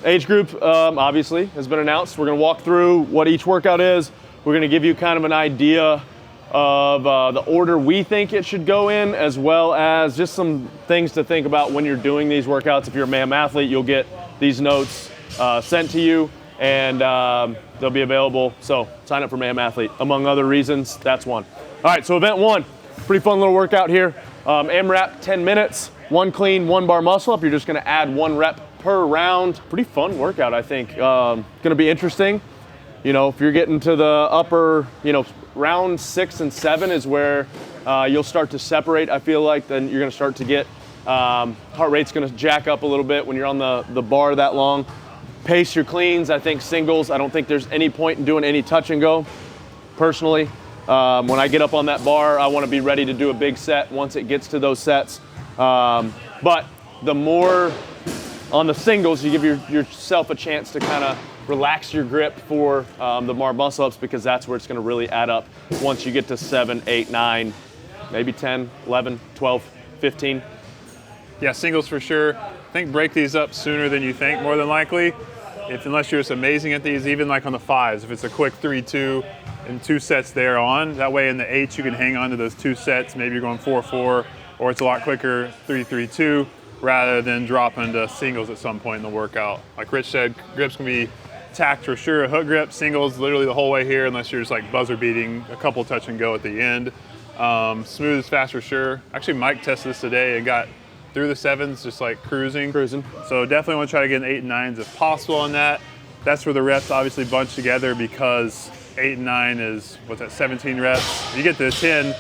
age group obviously has been announced. We're going to walk through what each workout is. We're going to give you kind of an idea of the order we think it should go in, as well as just some things to think about when you're doing these workouts. If you're a Mayhem athlete, you'll get these notes sent to you, and they'll be available. So sign up for Mayhem Athlete. Among other reasons, that's one. All right, so event one, pretty fun little workout here. AMRAP, 10 minutes, 1 clean, 1 bar muscle up. You're just gonna add 1 rep per round. Pretty fun workout, I think. Gonna be interesting. You know, if you're getting to the upper, round 6 and 7 is where you'll start to separate. I feel like then you're gonna start to get, heart rate's gonna jack up a little bit when you're on the bar that long. Pace your cleans. I think singles, I don't think there's any point in doing any touch and go, personally. When I get up on that bar, I wanna be ready to do a big set once it gets to those sets. But the more on the singles, you give yourself a chance to kind of relax your grip for the bar muscle ups, because that's where it's going to really add up once you get to 7, 8, 9, maybe 10, 11, 12, 15. Yeah, singles for sure. I think break these up sooner than you think, more than likely. Unless you're just amazing at these, even like on the 5s, if it's a quick 3-2 and 2 sets there on, that way in the 8s you can hang on to those 2 sets. Maybe you're going 4-4, or it's a lot quicker 3-3-2, rather than dropping to singles at some point in the workout. Like Rich said, grips can be tacked for sure. A hook grip, singles literally the whole way here, unless you're just like buzzer beating a couple touch and go at the end. Smooth is fast for sure. Actually, Mike tested this today and got through the 7s just like cruising. So definitely want to try to get an 8 and 9s if possible on that. That's where the reps obviously bunch together, because 8 and 9 is, 17 reps. If you get to 10,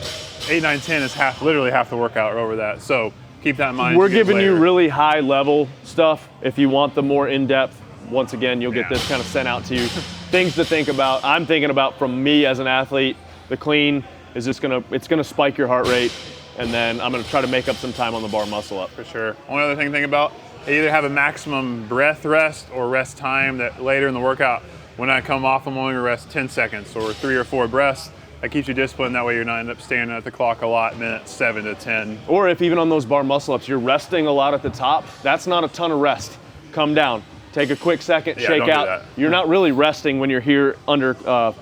8, 9, 10 is literally half the workout over that. So keep that in mind. We're giving you really high level stuff. If you want the more in-depth, once again, you'll get this kind of sent out to you. Things to think about. I'm thinking about, from me as an athlete, the clean is just it's gonna spike your heart rate, and then I'm gonna try to make up some time on the bar muscle up. For sure. Only other thing to think about, either have a maximum breath rest or rest time that later in the workout, when I come off, I'm only gonna rest 10 seconds or 3 or 4 breaths. That keeps you disciplined. That way you're not end up standing at the clock a lot, minutes 7 to 10. Or if even on those bar muscle ups, you're resting a lot at the top, that's not a ton of rest. Come down. Take a quick second, shake out. You're not really resting when you're here under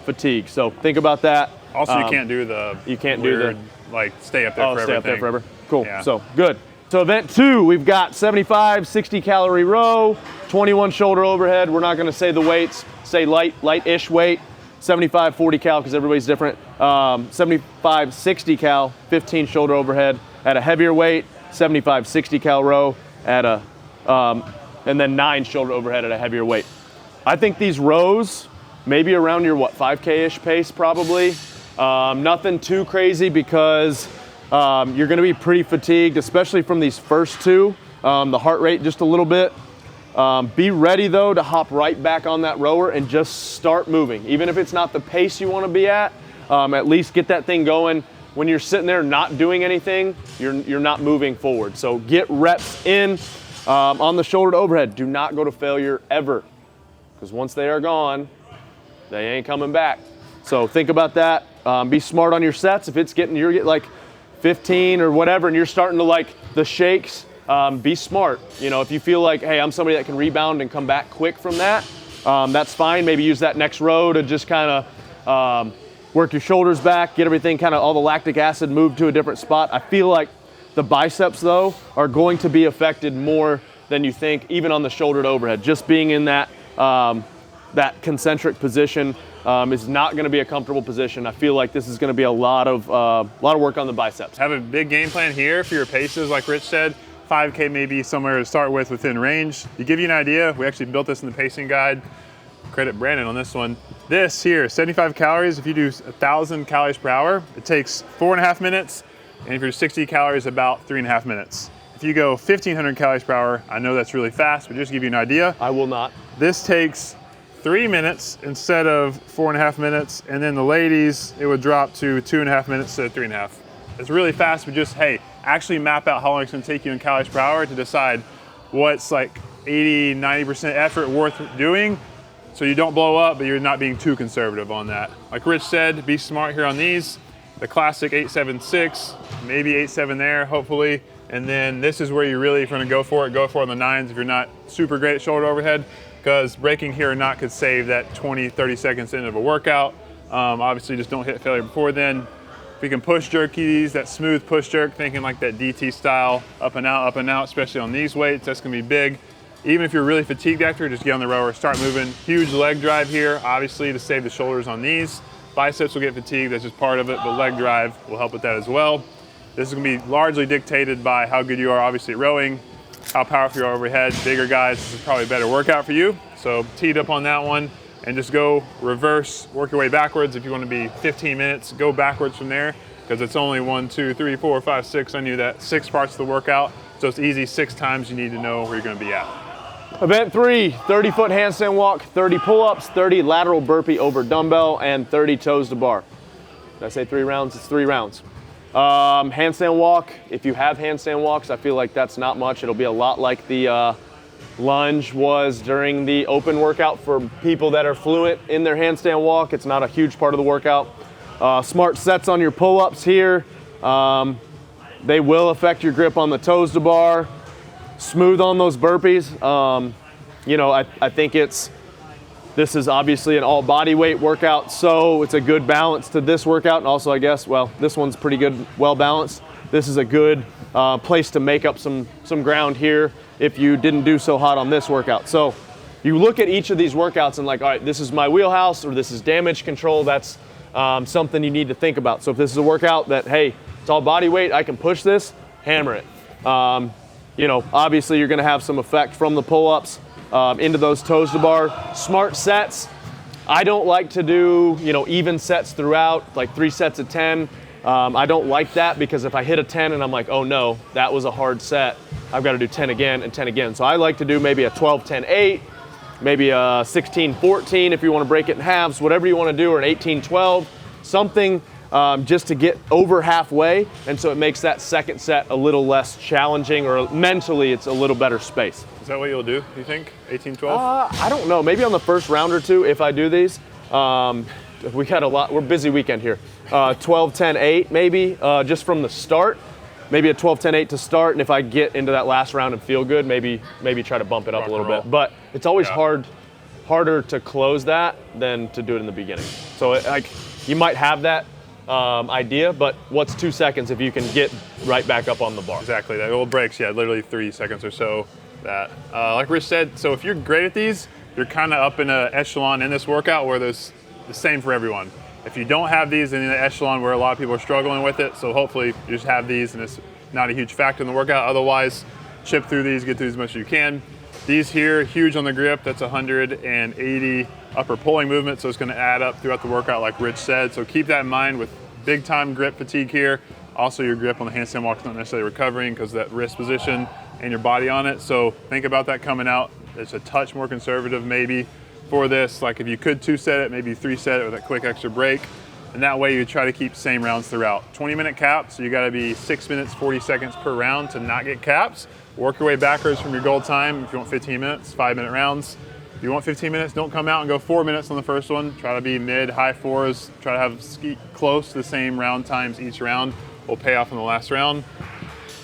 fatigue. So think about that. Also, you can't do the weird, like stay up there forever. Stay up there forever. Cool. Yeah. So good. So event 2, we've got 75, 60 calorie row, 21 shoulder overhead. We're not going to say the weights. Say light-ish weight. 75, 40 cal, because everybody's different. 75, 60 cal, 15 shoulder overhead at a heavier weight. 75, 60 cal row at a and then 9 shoulder overhead at a heavier weight. I think these rows, maybe around your 5K-ish pace probably. Nothing too crazy, because you're gonna be pretty fatigued, especially from these first 2. The heart rate just a little bit. Be ready though to hop right back on that rower and just start moving. Even if it's not the pace you wanna be at least get that thing going. When you're sitting there not doing anything, you're not moving forward. So get reps in. On the shoulder to overhead, do not go to failure ever, because once they are gone, they ain't coming back. So think about that. Be smart on your sets. If you're getting like 15 or whatever, and you're starting to like the shakes, be smart. If you feel like, hey, I'm somebody that can rebound and come back quick from that, that's fine. Maybe use that next row to just kind of work your shoulders back, get everything kind of all the lactic acid moved to a different spot. I feel like the biceps, though, are going to be affected more than you think, even on the shoulder to overhead. Just being in that concentric position is not going to be a comfortable position. I feel like this is going to be a lot of work on the biceps. Have a big game plan here for your paces, like Rich said. 5K may be somewhere to start with within range. To give you an idea, we actually built this in the pacing guide. Credit Brandon on this one. This here, 75 calories. If you do 1,000 calories per hour, it takes 4.5 minutes. And if you're 60 calories, about 3.5 minutes. If you go 1,500 calories per hour, I know that's really fast, but just to give you an idea. I will not. This takes 3 minutes instead of 4.5 minutes. And then the ladies, it would drop to 2.5 minutes to 3.5. It's really fast, but just, hey, actually map out how long it's gonna take you in calories per hour to decide what's like 80, 90% effort worth doing, so you don't blow up, but you're not being too conservative on that. Like Rich said, be smart here on these. The classic 8-7-6, maybe 8-7 there, hopefully. And then this is where you really, if you're gonna go for it on the 9s if you're not super great at shoulder overhead, because breaking here or not could save that 20, 30 seconds into a workout. Obviously just don't hit failure before then. If you can push jerk these, that smooth push jerk, thinking like that DT style, up and out, especially on these weights, that's gonna be big. Even if you're really fatigued after, just get on the rower, start moving. Huge leg drive here, obviously to save the shoulders on these. Biceps will get fatigued, that's just part of it, but leg drive will help with that as well. This is gonna be largely dictated by how good you are, obviously, at rowing, how powerful you are overhead. Bigger guys, this is probably a better workout for you. So teed up on that one and just go reverse, work your way backwards. If you wanna be 15 minutes, go backwards from there, because it's only 1, 2, 3, 4, 5, 6. I knew that 6 parts of the workout. So it's easy, 6 times you need to know where you're gonna be at. Event 3, 30-foot handstand walk, 30 pull-ups, 30 lateral burpee over dumbbell, and 30 toes to bar. Did I say 3 rounds? It's 3 rounds. Handstand walk, if you have handstand walks, I feel like that's not much. It'll be a lot like the lunge was during the open workout for people that are fluent in their handstand walk. It's not a huge part of the workout. Smart sets on your pull-ups here. They will affect your grip on the toes to bar. Smooth on those burpees. You know, I think this is obviously an all body weight workout, so it's a good balance to this workout. And also, I guess, well, this one's pretty good, well balanced. This is a good place to make up some ground here if you didn't do so hot on this workout. So you look at each of these workouts and like, all right, this is my wheelhouse, or this is damage control. That's something you need to think about. So if this is a workout that, hey, it's all body weight, I can push this, hammer it. You know, obviously you're gonna have some effect from the pull-ups into those toes to bar. Smart sets. I don't like to do, you know, even sets throughout, like 3 sets of 10. I don't like that, because if I hit a 10 and I'm like, oh no, that was a hard set, I've got to do 10 again and 10 again. So I like to do maybe a 12-10-8, maybe a 16-14 if you want to break it in halves, whatever you want to do, or an 18-12, something just to get over halfway, and so it makes that second set a little less challenging, or mentally it's a little better space. Is that what you'll do, you think? 18-12? I don't know. Maybe on the first round or two, if I do these. We got a lot. We're busy weekend here. 12-10-8 maybe, just from the start. Maybe a 12-10-8 to start, and if I get into that last round and feel good, maybe try to bump it up a little bit. But it's always harder to close that than to do it in the beginning. So like you might have that idea, but what's 2 seconds if you can get right back up on the bar? Exactly, that old breaks, literally 3 seconds or so. That, like Rich said, so if you're great at these, you're kind of up in an echelon in this workout where there's the same for everyone. If you don't have these, in the echelon where a lot of people are struggling with it, so hopefully you just have these and it's not a huge factor in the workout. Otherwise, chip through these, get through as much as you can. These here, huge on the grip, that's 180 upper pulling movement, so it's gonna add up throughout the workout like Rich said. So keep that in mind with big time grip fatigue here. Also your grip on the handstand walk is not necessarily recovering because of that wrist position and your body on it. So think about that coming out. It's a touch more conservative maybe for this. Like if you could 2-set it, maybe 3-set it with that quick extra break. And that way you try to keep same rounds throughout. 20-minute caps, so you gotta be 6 minutes, 40 seconds per round to not get caps. Work your way backwards from your goal time. If you want 15 minutes, 5-minute rounds. If you want 15 minutes, don't come out and go 4 minutes on the first one. Try to be mid, high 4s. Try to have close to the same round times each round. Will pay off in the last round.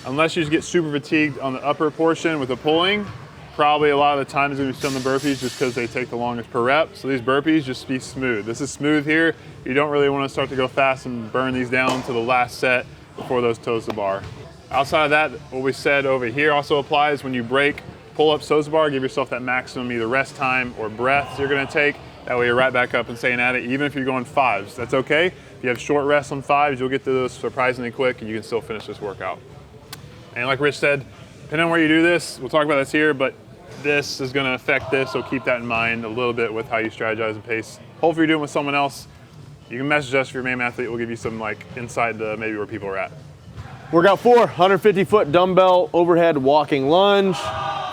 Unless you just get super fatigued on the upper portion with the pulling, probably a lot of the time is gonna be still in the burpees just because they take the longest per rep. So these burpees, just be smooth. This is smooth here. You don't really wanna start to go fast and burn these down to the last set before those toes to bar. Outside of that, what we said over here also applies when you break pull-ups, toes to bar, give yourself that maximum either rest time or breaths you're gonna take. That way you're right back up and staying at it, even if you're going 5s. That's okay. If you have short rests on 5s, you'll get to those surprisingly quick and you can still finish this workout. And like Rich said, depending on where you do this, we'll talk about this here, but this is gonna affect this, so keep that in mind a little bit with how you strategize and pace. Hopefully you're doing it with someone else. You can message us if you're a Mayhem athlete. We'll give you some like insight to maybe where people are at. Workout 4, 150-foot dumbbell overhead walking lunge,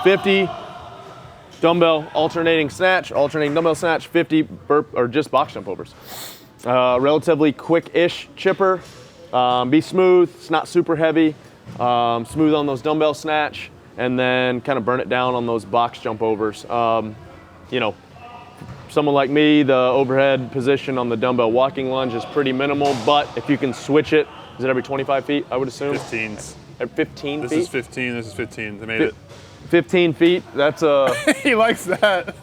50 dumbbell alternating dumbbell snatch, 50 burp, or just box jump overs. Relatively quick-ish chipper. Be smooth, it's not super heavy. Smooth on those dumbbell snatch, and then kind of burn it down on those box jump overs. You know, someone like me, the overhead position on the dumbbell walking lunge is pretty minimal, but if you can switch it, is it every 25 feet, I would assume? 15s. at 15 This feet. is 15. This is 15. They made it. 15 feet. That's a. He likes that.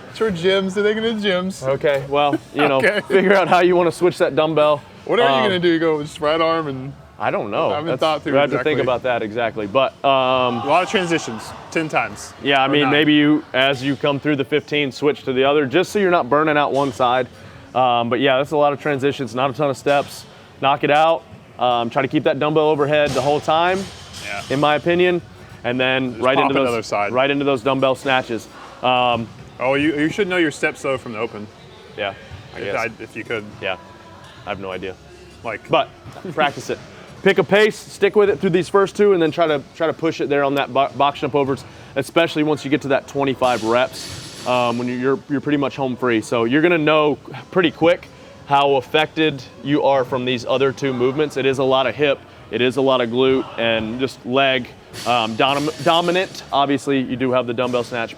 It's for gyms. They're thinking of gyms. Okay. Well, you know, Okay. figure out how you want to switch that dumbbell. What are you gonna do? You go just right arm and. I don't know. I haven't thought through We have to exactly. think about that exactly. But A lot of transitions. 10 times. yeah, I Or mean, 9. maybe you, as you come through the 15, switch to the other, just so you're not burning out one side. But yeah, that's a lot of transitions. Not a ton of steps. Knock it out. Try to keep that dumbbell overhead the whole time. Yeah. In my opinion, and then right pop into another those side. right into those dumbbell snatches. Oh, you should know your steps though from the open. Yeah, I guess. If you could. Yeah, I have no idea. Like. But practice it. Pick a pace, stick with it through these first two, and then try to push it there on that box jump overs, especially once you get to that 25 reps when you're pretty much home free. So you're gonna know pretty quick how affected you are from these other two movements. It is a lot of hip, it is a lot of glute, and just leg dominant. Obviously, you do have the dumbbell snatch,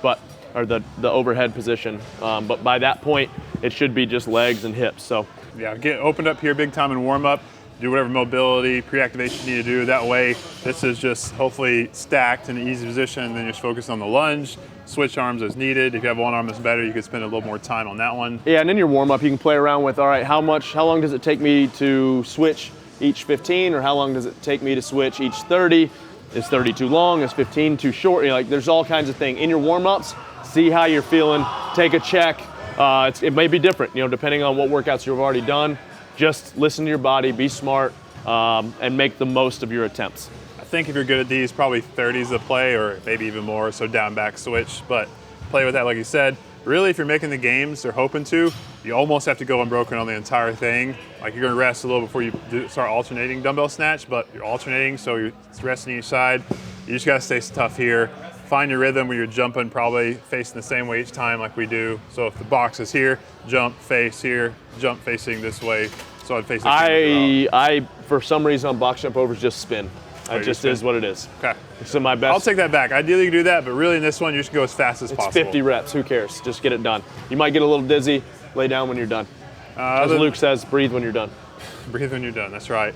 or the overhead position. But by that point, it should be just legs and hips. So Yeah, get opened up here big time and warm up. Do whatever mobility, pre-activation you need to do. That way, this is just hopefully stacked in an easy position, and then you're just focused on the lunge, switch arms as needed. If you have one arm that's better, you could spend a little more time on that one. yeah, and in your warm up, you can play around with, all right, how long does it take me to switch each 15, or how long does it take me to switch each 30? Is 30 too long? Is 15 too short? You know, like, there's all kinds of things. In your warm ups, see how you're feeling, take a check. It may be different, you know, depending on what workouts you've already done. Just listen to your body, be smart, and make the most of your attempts. I think if you're good at these, probably 30 is the play, or maybe even more, so down, back, switch. But play with that, like you said. Really, if you're making the games or hoping to, you almost have to go unbroken on the entire thing. Like, you're gonna rest a little before you start alternating dumbbell snatch, but you're alternating, so you're resting each side. You just gotta stay tough here. Find your rhythm where you're jumping, probably facing the same way each time like we do. So if the box is here, jump, face here, jump facing this way. So I'd face the I for some reason on box jump overs just spin. It you just spin? is what it is. Okay. So my best. I'll take that back. Ideally you can do that, but really in this one, you should go as fast as It's possible. 50 reps. Who cares? Just get it done. You might get a little dizzy. Lay down when you're done. As Luke says, breathe when you're done. Breathe when you're done, that's right.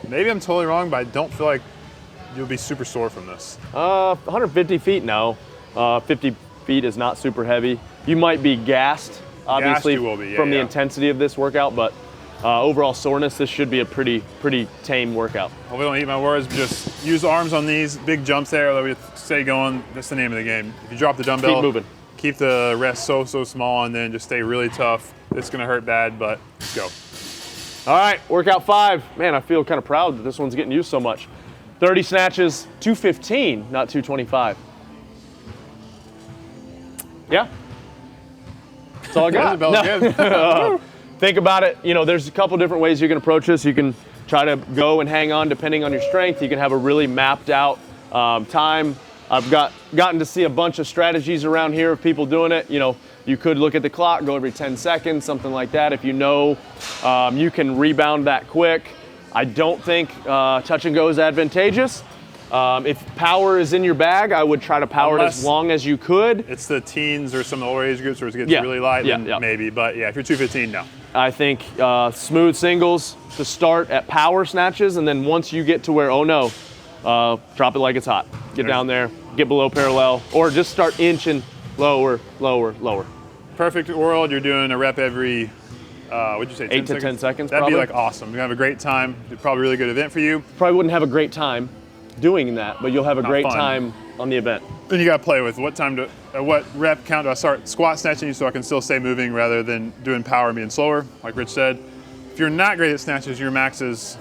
Maybe I'm totally wrong, but I don't feel like you'll be super sore from this. 150 feet, no. 50 feet is not super heavy. You might be gassed, obviously, you will be, yeah, from the yeah. intensity of this workout, but overall soreness, this should be a pretty tame workout. Hopefully don't eat my words, but just use arms on these big jumps there that we stay going. That's the name of the game. If you drop the dumbbell, Keep moving. Keep the rest so small, and then just stay really tough. It's gonna hurt bad, but let's go. All right, workout 5. Man, I feel kind of proud that this one's getting used so much. 30 snatches, 215, not 225. Yeah. That's all I got. Good. Think about it. You know, there's a couple different ways you can approach this. You can try to go and hang on depending on your strength. You can have a really mapped out time. I've gotten to see a bunch of strategies around here of people doing it. You know, you could look at the clock, go every 10 seconds, something like that. If you know you can rebound that quick. I don't think touch and go is advantageous. If power is in your bag, I would try to power it as long as you could. It's the teens or some of the older age groups where it gets Yeah. really light, Yeah, then yeah. maybe. But yeah, if you're 215, no. I think smooth singles to start at power snatches, and then once you get to where, oh no, drop it like it's hot. Get down there, get below parallel, or just start inching lower, lower, lower. Perfect world, you're doing a rep every, what'd you say, 8 to 10 seconds, That'd probably. be like awesome. You're gonna have a great time. Probably a really good event for you. Probably wouldn't have a great time doing that, but you'll have a great fun. time on the event. Then you gotta play with what rep count do I start squat snatching you so I can still stay moving rather than doing power and being slower, like Rich said. If you're not great at snatches, your max is,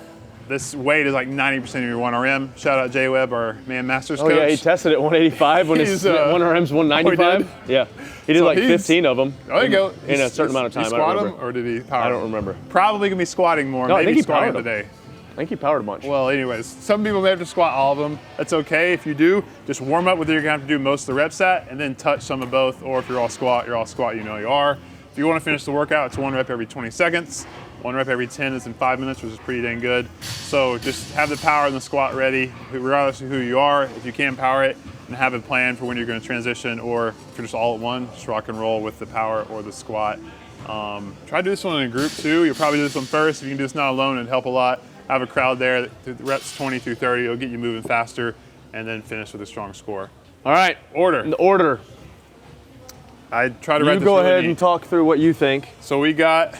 this weight is like 90% of your 1RM. Shout out Jay Webb, our man masters coach. Oh yeah, he tested at 185 when his 1RM's 195. Yeah, he did So like 15 of them. There you go. In a certain amount of time. Did he I don't squat him, remember. or did he power? I don't remember. Probably gonna be squatting more. No, I maybe think he squatting powered him. today. I think he powered a bunch. Well, anyways, some people may have to squat all of them. That's okay if you do. Just warm up with what you're gonna have to do most of the reps at, and then touch some of both. Or if you're all squat, you know you are. If you want to finish the workout, it's 1 rep every 20 seconds. 1 rep every 10 is in 5 minutes, which is pretty dang good. So just have the power in the squat ready, regardless of who you are. If you can power it, and have a plan for when you're going to transition, or if you're just all at one, just rock and roll with the power or the squat. Try to do this one in a group too. You'll probably do this one first. If you can do this not alone, it'd help a lot. have a crowd there. The reps 20 through 30, it'll get you moving faster, and then finish with a strong score. All right. Order. The order. I try to write this You go really ahead neat. and talk through what you think. So we got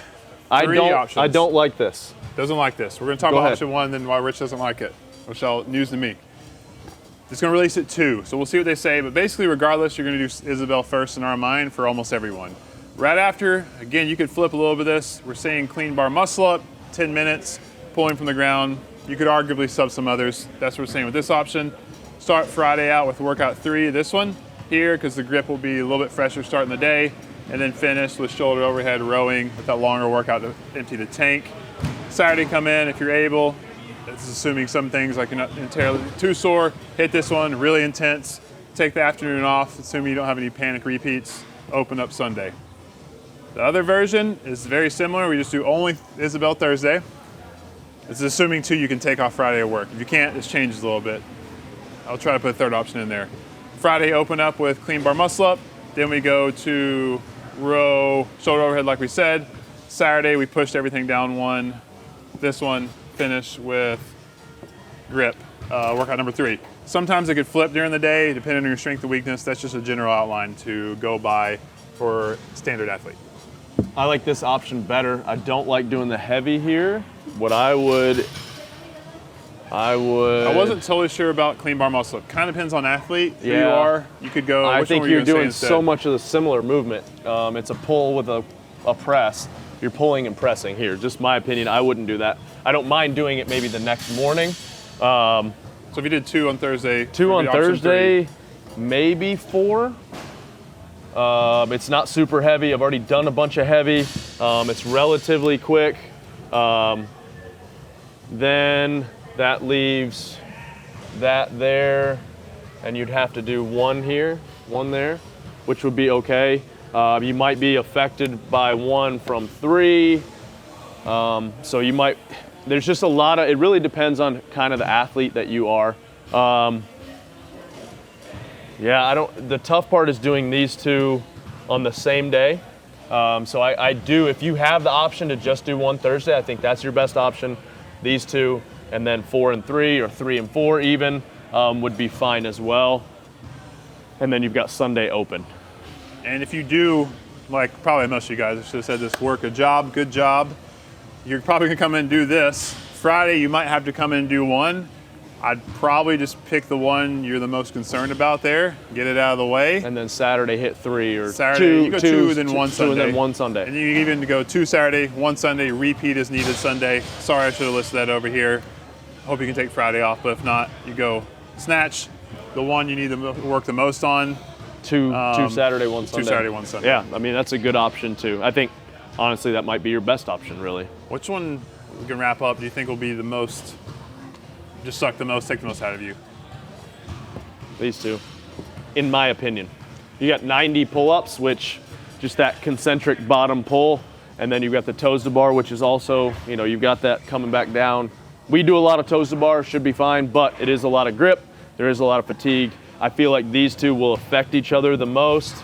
three options. I don't like this. Doesn't like this. We're going to talk Go about ahead. option 1, then why Rich doesn't like it, which I'll news to me. It's going to release at 2, so we'll see what they say. But basically, regardless, you're going to do Isabel first in our mind for almost everyone. Right after, again, you could flip a little bit of this. We're saying clean bar muscle up, 10 minutes, pulling from the ground. You could arguably sub some others. That's what we're saying with this option. Start Friday out with workout 3, this one here, because the grip will be a little bit fresher starting the day, and then finish with shoulder overhead rowing with that longer workout to empty the tank. Saturday, come in if you're able. This is assuming some things like you're not entirely too sore. Hit this one, really intense. Take the afternoon off, assuming you don't have any panic repeats. Open up Sunday. The other version is very similar. We just do only Isabel Thursday. This is assuming too you can take off Friday at work. If you can't, this changes a little bit. I'll try to put a third option in there. Friday, open up with clean bar muscle up. Then we go to row, shoulder overhead like we said. Saturday, we pushed everything down 1. This one, finish with grip, workout number 3. Sometimes it could flip during the day, depending on your strength and weakness. That's just a general outline to go by for standard athlete. I like this option better. I don't like doing the heavy here. What I would. I wasn't totally sure about clean bar muscle up. Kind of depends on athlete, who you Yeah. are. You could go, I which think one were you you're gonna say doing instead? so much of the similar movement. It's a pull with a press. You're pulling and pressing here. Just my opinion. I wouldn't do that. I don't mind doing it maybe the next morning. So if you did 2 on Thursday. 2 on maybe option Thursday, 3. maybe 4. It's not super heavy. I've already done a bunch of heavy. It's relatively quick. Then that leaves that there, and you'd have to do 1 here, 1 there, which would be okay. You might be affected by 1 from 3. So you might, there's just a lot of, it really depends on kind of the athlete that you are. Yeah, the tough part is doing these 2 on the same day. So I do, if you have the option to just do 1 Thursday, I think that's your best option. These 2, and then 4 and 3, or 3 and 4 even, would be fine as well. And then you've got Sunday open. And if you do, like probably most of you guys, I should have said this, work a job, good job, you're probably gonna come in and do this. Friday, you might have to come in and do 1. I'd probably just pick the one you're the most concerned about there, get it out of the way. And then Saturday hit 3 or Saturday, 2. you go 2, then 1 Sunday. 2 and then 1 Sunday. And you even go 2 Saturday, 1 Sunday, repeat as needed Sunday. Sorry, I should have listed that over here. Hope you can take Friday off, but if not, you go snatch the one you need to work the most on. 2 Saturday, 1 Sunday. 2 Saturday, 1 Sunday. Yeah, I mean, that's a good option too. I think, honestly, that might be your best option, really. Which one, we can wrap up, do you think will be the most, just suck the most, take the most out of you? These 2, in my opinion. You got 90 pull-ups, which just that concentric bottom pull, and then you've got the toes to bar, which is also, you've got that coming back down. We do a lot of toes to bar, should be fine, but it is a lot of grip. There is a lot of fatigue. I feel like these 2 will affect each other the most.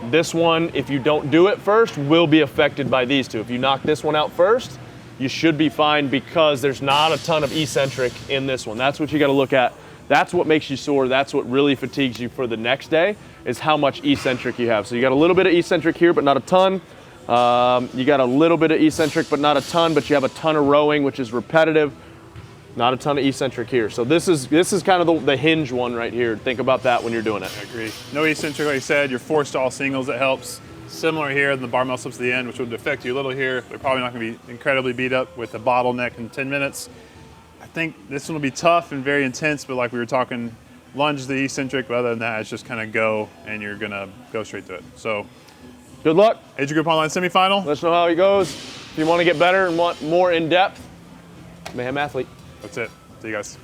This one, if you don't do it first, will be affected by these 2. If you knock this one out first, you should be fine because there's not a ton of eccentric in this one. That's what you got to look at. That's what makes you sore. That's what really fatigues you for the next day, is how much eccentric you have. So you got a little bit of eccentric here, but not a ton. You got a little bit of eccentric, but not a ton, but you have a ton of rowing, which is repetitive. Not a ton of eccentric here. So this is kind of the hinge one right here. Think about that when you're doing it. I agree. No eccentric, like you said. You're forced to all singles. That helps. Similar here, the bar muscle ups at the end, which would affect you a little here. They're probably not going to be incredibly beat up with a bottleneck in 10 minutes. I think this one will be tough and very intense, but like we were talking, lunge the eccentric, but other than that, it's just kind of go, and you're going to go straight to it. So Good luck. Age Group Online semifinal. Let us know how it goes. If you want to get better and want more in depth, Mayhem Athlete. That's it. See you guys.